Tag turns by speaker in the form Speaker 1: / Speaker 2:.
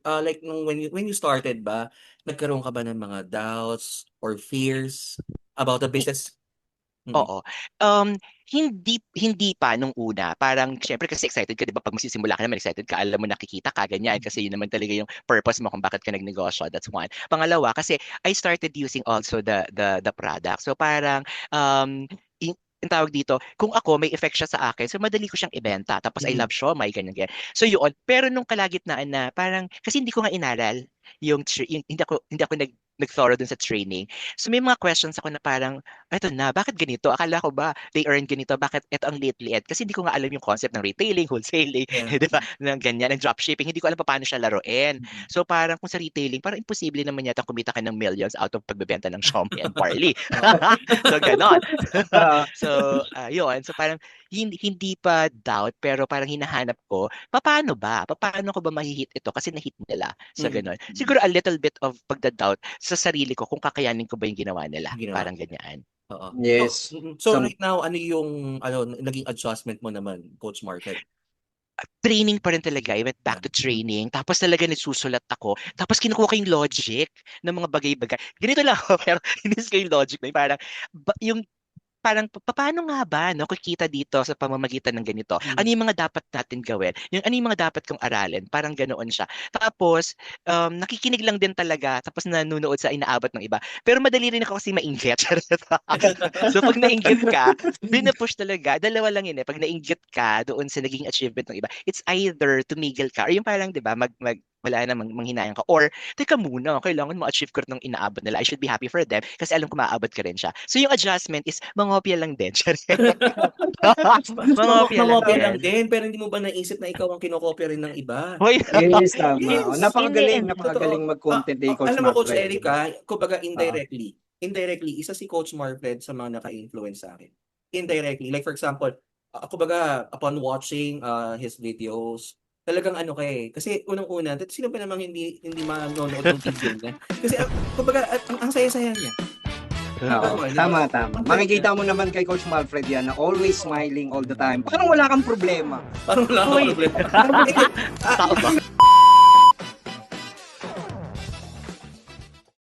Speaker 1: Like nung when you started ba, nagkaroon ka ba ng mga doubts or fears about the business? Mm.
Speaker 2: Oo. Hindi hindi pa nung una. Parang siyempre kasi excited ka, 'di ba? Pag magsisimula ka naman, excited ka, alam mo nakikita ka, ganyan. Kasi yun naman talaga yung purpose mo kung bakit ka nagnegosyo. That's one. Pangalawa, kasi I started using also the product. So parang ang tawag dito, kung ako may effect siya sa akin, so madali ko siyang ibenta. Tapos I
Speaker 1: Mm.
Speaker 2: love siomai, ganyan, ganyan. So yun, pero nung kalagitnaan na parang kasi hindi ko nga inaral hindi ako nag-thorough dun sa training. So may mga questions ako na parang eto na, bakit ganito? Akala ko ba they earn ganito? Bakit eto ang liit-liit? Kasi hindi ko nga alam yung concept ng retailing, wholesaling,
Speaker 1: Yeah.
Speaker 2: di ba? Ng ganyan, ng dropshipping. Hindi ko alam pa paano siya laruin.
Speaker 1: Mm.
Speaker 2: So parang kung sa retailing, parang imposible naman yata kumita ka ng millions out of pagbebenta ng Shopee and Parley.
Speaker 1: Oo.
Speaker 2: So ganon.
Speaker 3: Ah,
Speaker 2: So yun. So parang hindi pa doubt, pero parang hinahanap ko, paano ba? Paano ko ba mahihit ito? Kasi nahit nila. So
Speaker 1: Mm.
Speaker 2: ganon. Siguro a little bit of pagda-doubt sa sarili ko kung kakayanin ko ba yung ginawa nila.
Speaker 1: Ginawa.
Speaker 2: Parang ganyan.
Speaker 1: Oo. So
Speaker 3: yes.
Speaker 1: so
Speaker 3: Some
Speaker 1: right now, ano yung naging adjustment mo naman, Coach Market?
Speaker 2: Training pa rin talaga. I went back
Speaker 1: Yeah.
Speaker 2: to training. Tapos talaga nagsusulat ako. Tapos kinukuha ko yung logic ng mga bagay-bagay. Ganito lang ako, pero hindi ko yung logic na yun. Yung parang paano nga ba no kikita dito sa pamamagitan ng ganito? Ano
Speaker 1: Mm.
Speaker 2: yung mga dapat natin gawin? Yung ano yung mga dapat kong aralin? Parang ganoon siya. Tapos nakikinig lang din talaga tapos nanonood sa inaabot ng iba. Pero madali rin ako kasi mainggit. So pag nainggit ka, pinapush talaga. Dalawa lang yun eh. Pag nainggit ka doon sa naging achievement ng iba, it's either tumigil ka or yung parang 'di ba wala na manghinayang ka or teka muna, kailangan ma-achieve ko rin ng inaabot nila. I should be happy for them kasi alam ko maaabot ka rin siya. So yung adjustment is mangopya lang din. Mangopya lang
Speaker 1: Mangopya lang
Speaker 2: din.
Speaker 1: din, pero hindi mo ba naisip na ikaw ang kinokopya rin ng iba?
Speaker 2: Hoy,
Speaker 3: yes, tama. Oh,
Speaker 1: Yes,
Speaker 3: napakagaling,
Speaker 1: totoo.
Speaker 3: napakagaling mag-content ni Coach
Speaker 1: Alam mo, Coach
Speaker 3: Marfred, 'di ba?
Speaker 1: Erica, kumbaga
Speaker 3: Oo.
Speaker 1: indirectly, isa si Coach Marfred sa mga naka-influence sa akin. Indirectly, like for example, kumbaga upon watching his videos, talagang ano ka eh, kasi unang-una, sino ba namang hindi manonood ng video niya? Kasi kumbaga ang saya-saya niya.
Speaker 3: Oo,
Speaker 1: Tama, di ba?
Speaker 3: tama, tama.
Speaker 1: Ang saya niya.
Speaker 3: Makikita mo naman kay Coach Marfred yan na always smiling all the time. Parang wala kang problema.
Speaker 1: Parang wala akong
Speaker 2: hoy.
Speaker 1: problema.
Speaker 2: Tao ba?